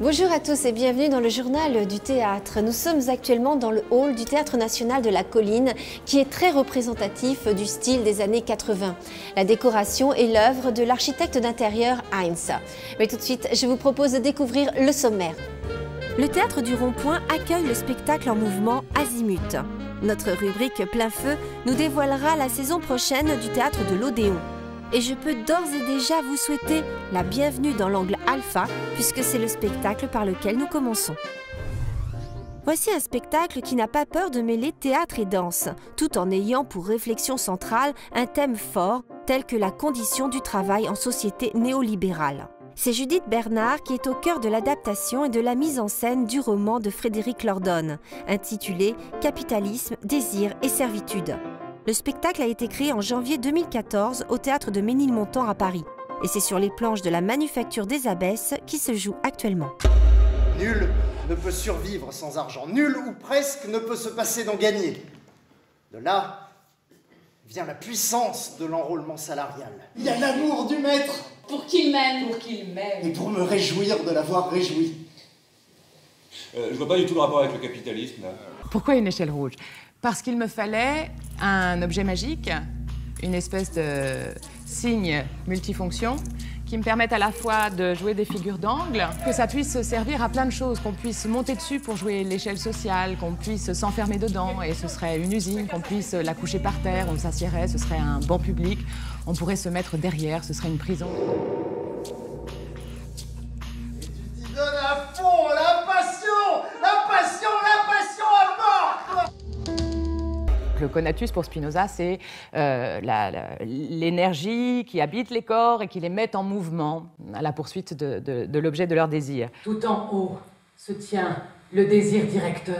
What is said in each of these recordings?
Bonjour à tous et bienvenue dans le journal du théâtre. Nous sommes actuellement dans le hall du Théâtre National de la Colline qui est très représentatif du style des années 80. La décoration est l'œuvre de l'architecte d'intérieur Heinz. Mais tout de suite, je vous propose de découvrir le sommaire. Le Théâtre du Rond-Point accueille le spectacle en mouvement Azimut. Notre rubrique Plein Feu nous dévoilera la saison prochaine du Théâtre de l'Odéon. Et je peux d'ores et déjà vous souhaiter la bienvenue dans l'angle alpha, puisque c'est le spectacle par lequel nous commençons. Voici un spectacle qui n'a pas peur de mêler théâtre et danse, tout en ayant pour réflexion centrale un thème fort, tel que la condition du travail en société néolibérale. C'est Judith Bernard qui est au cœur de l'adaptation et de la mise en scène du roman de Frédéric Lordon, intitulé « Capitalisme, désir et servitude ». Le spectacle a été créé en janvier 2014 au théâtre de Ménilmontant à Paris. Et c'est sur les planches de la Manufacture des Abbesses qui se joue actuellement. Nul ne peut survivre sans argent. Nul ou presque ne peut se passer d'en gagner. De là vient la puissance de l'enrôlement salarial. Il y a l'amour du maître. Pour qu'il m'aime. Pour qu'il m'aime. Et pour me réjouir de l'avoir réjoui. Je vois pas du tout le rapport avec le capitalisme, là. Pourquoi une échelle rouge? Parce qu'il me fallait un objet magique, une espèce de signe multifonction qui me permette à la fois de jouer des figures d'angle, que ça puisse servir à plein de choses, qu'on puisse monter dessus pour jouer l'échelle sociale, qu'on puisse s'enfermer dedans et ce serait une usine, qu'on puisse la coucher par terre, on s'assiérait, ce serait un banc public, on pourrait se mettre derrière, ce serait une prison. Et tu t'y donnes à fond, la passion, la passion, la passion à mort. Le conatus pour Spinoza, c'est l'énergie qui habite les corps et qui les met en mouvement à la poursuite de l'objet de leur désir. Tout en haut se tient le désir directeur,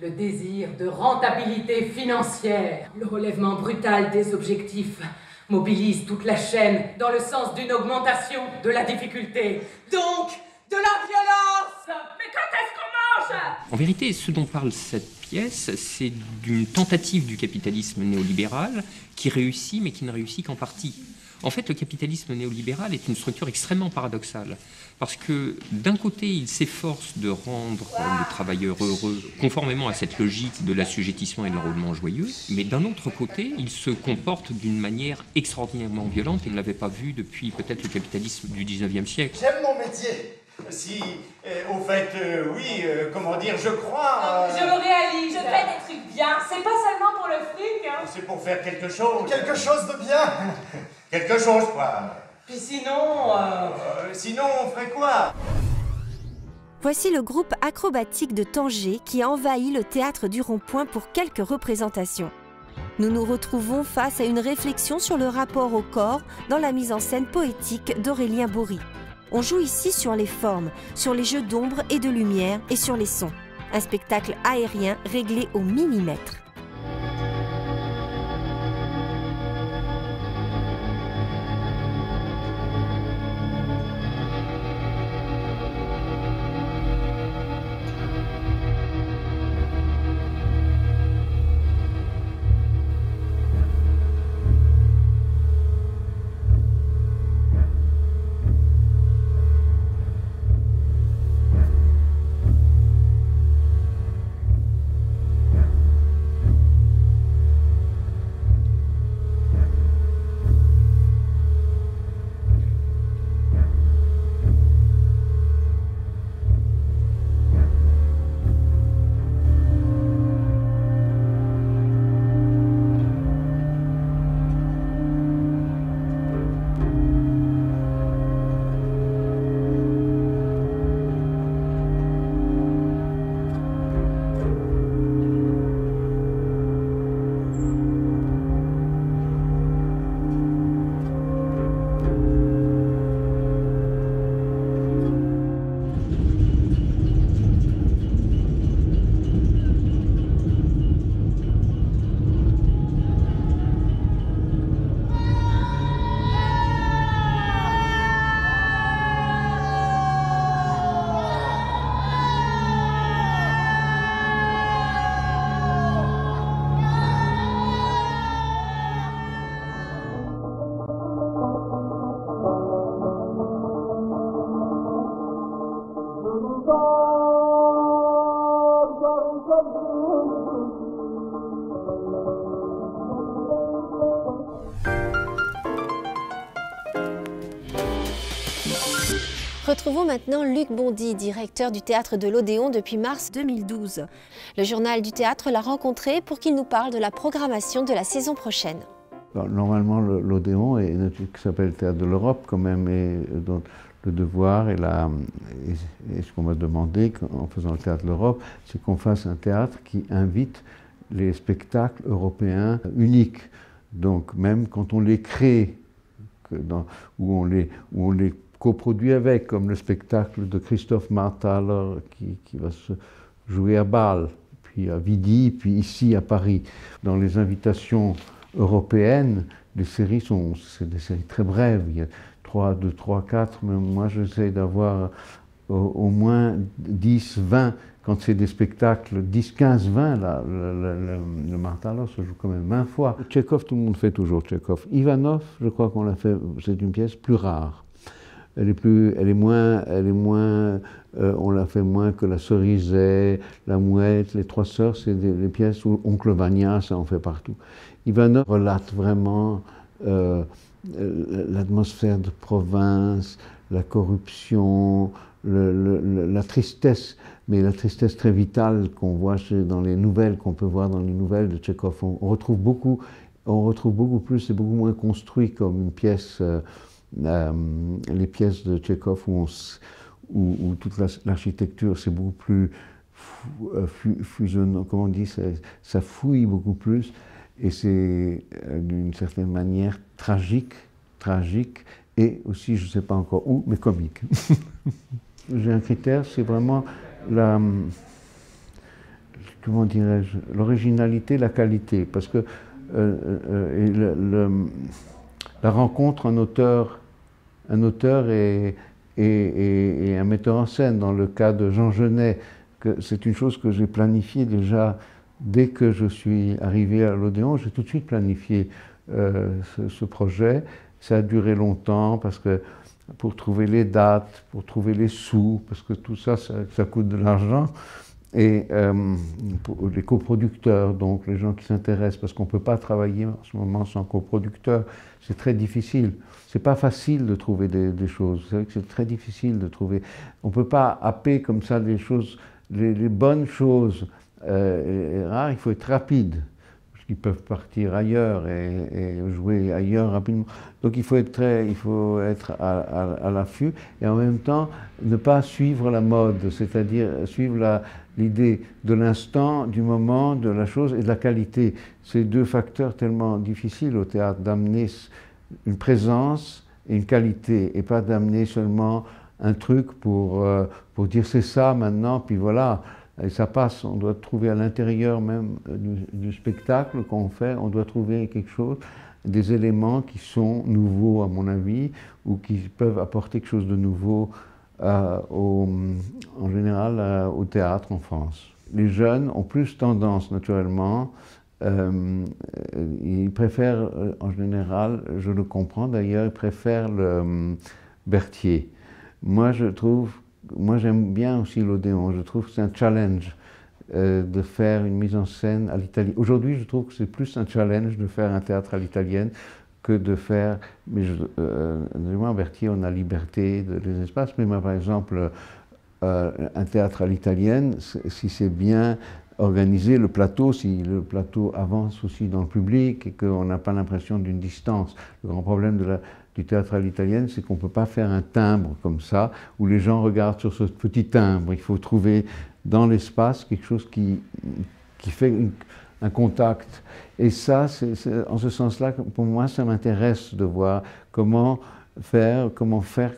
le désir de rentabilité financière. Le relèvement brutal des objectifs mobilise toute la chaîne dans le sens d'une augmentation de la difficulté, donc de la violence. Mais quand est-ce qu'on mange? En vérité, ce dont parle cette pièce, c'est d'une tentative du capitalisme néolibéral qui réussit, mais qui ne réussit qu'en partie. En fait, le capitalisme néolibéral est une structure extrêmement paradoxale, parce que d'un côté, il s'efforce de rendre les travailleurs heureux, conformément à cette logique de l'assujettissement et de l'enrôlement joyeux, mais d'un autre côté, il se comporte d'une manière extraordinairement violente, et on ne l'avait pas vu depuis peut-être le capitalisme du 19e siècle. J'aime mon métier. Si, au fait, oui, comment dire, je crois... Je le réalise. Je fais des trucs bien. C'est pas seulement pour le fric, hein. C'est pour faire quelque chose. Quelque chose de bien. Quelque chose, quoi. Puis sinon... Sinon, on ferait quoi? Voici le groupe acrobatique de Tanger qui envahit le théâtre du Rond-Point pour quelques représentations. Nous nous retrouvons face à une réflexion sur le rapport au corps dans la mise en scène poétique d'Aurélien Bory. On joue ici sur les formes, sur les jeux d'ombre et de lumière et sur les sons. Un spectacle aérien réglé au millimètre. Retrouvons maintenant Luc Bondy, directeur du Théâtre de l'Odéon depuis mars 2012. Le journal du théâtre l'a rencontré pour qu'il nous parle de la programmation de la saison prochaine. Normalement, l'Odéon, qui s'appelle le Théâtre de l'Europe quand même, et donc le devoir et ce qu'on m'a demandé en faisant le Théâtre de l'Europe, c'est qu'on fasse un théâtre qui invite les spectacles européens uniques. Donc même quand on les crée, où on les coproduit avec, comme le spectacle de Christoph Marthaler qui va se jouer à Bâle, puis à Vidi, puis ici à Paris. Dans les invitations européennes, les séries c'est des séries très brèves. Il y a 2, 3, 4, mais moi j'essaie d'avoir au moins 10, 20, quand c'est des spectacles, 10, 15, 20, là, le Marthaler se joue quand même 20 fois. Tchekhov, tout le monde fait toujours Tchekhov. Ivanov, je crois qu'on l'a fait, c'est une pièce plus rare. On l'a fait moins que La Cerisay, La Mouette, Les Trois Sœurs, c'est des pièces où Oncle Vania, ça en fait partout. Ivanov relate vraiment l'atmosphère de province, la corruption, la tristesse, mais la tristesse très vitale qu'on voit dans les nouvelles, qu'on peut voir dans les nouvelles de Tchekhov. On retrouve beaucoup plus, c'est beaucoup moins construit comme une pièce. Les pièces de Tchekhov où toute l'architecture c'est beaucoup plus fusionnant, comment on dit, ça fouille beaucoup plus et c'est d'une certaine manière tragique et aussi, je ne sais pas encore où, mais comique. J'ai un critère, c'est vraiment comment dirais-je, l'originalité, la qualité, parce que la rencontre un auteur et un metteur en scène, dans le cas de Jean Genet, c'est une chose que j'ai planifiée déjà dès que je suis arrivé à l'Odéon. J'ai tout de suite planifié ce projet. Ça a duré longtemps parce que pour trouver les dates, pour trouver les sous, parce que tout ça, ça coûte de l'argent. Et pour les coproducteurs, donc les gens qui s'intéressent, parce qu'on ne peut pas travailler en ce moment sans coproducteurs, c'est très difficile. C'est pas facile de trouver des choses. C'est vrai que c'est très difficile de trouver. On ne peut pas happer comme ça les choses, les bonnes choses rares. Il faut être rapide, parce qu'ils peuvent partir ailleurs et jouer ailleurs rapidement. Donc il faut être à l'affût et en même temps ne pas suivre la mode, c'est-à-dire suivre l'idée de l'instant, du moment, de la chose et de la qualité. C'est deux facteurs tellement difficiles au théâtre, d'amener une présence et une qualité, et pas d'amener seulement un truc pour dire c'est ça maintenant, puis voilà, et ça passe. On doit trouver à l'intérieur même du spectacle qu'on fait, on doit trouver quelque chose, des éléments qui sont nouveaux à mon avis, ou qui peuvent apporter quelque chose de nouveau en général au théâtre en France. Les jeunes ont plus tendance naturellement, ils préfèrent en général, je le comprends d'ailleurs, ils préfèrent le Berthier. Moi j'aime bien aussi l'Odéon, je trouve que c'est un challenge de faire une mise en scène à l'italienne. Aujourd'hui je trouve que c'est plus un challenge de faire un théâtre à l'italienne que de faire, mais à Berthier on a liberté des espaces, mais moi par exemple un théâtre à l'italienne, si c'est bien organisé, le plateau, si le plateau avance aussi dans le public et qu'on n'a pas l'impression d'une distance. Le grand problème du théâtre à l'italienne, c'est qu'on ne peut pas faire un timbre comme ça, où les gens regardent sur ce petit timbre. Il faut trouver dans l'espace quelque chose qui fait un contact. Et ça, en ce sens-là, pour moi, ça m'intéresse de voir comment faire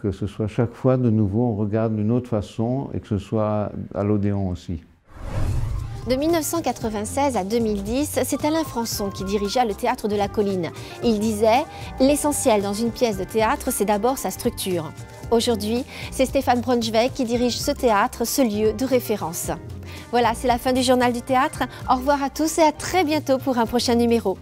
que ce soit chaque fois de nouveau, on regarde d'une autre façon et que ce soit à l'Odéon aussi. De 1996 à 2010, c'est Alain Françon qui dirigea le Théâtre de la Colline. Il disait « L'essentiel dans une pièce de théâtre, c'est d'abord sa structure ». Aujourd'hui, c'est Stéphane Braunschweig qui dirige ce théâtre, ce lieu de référence. Voilà, c'est la fin du Journal du Théâtre. Au revoir à tous et à très bientôt pour un prochain numéro.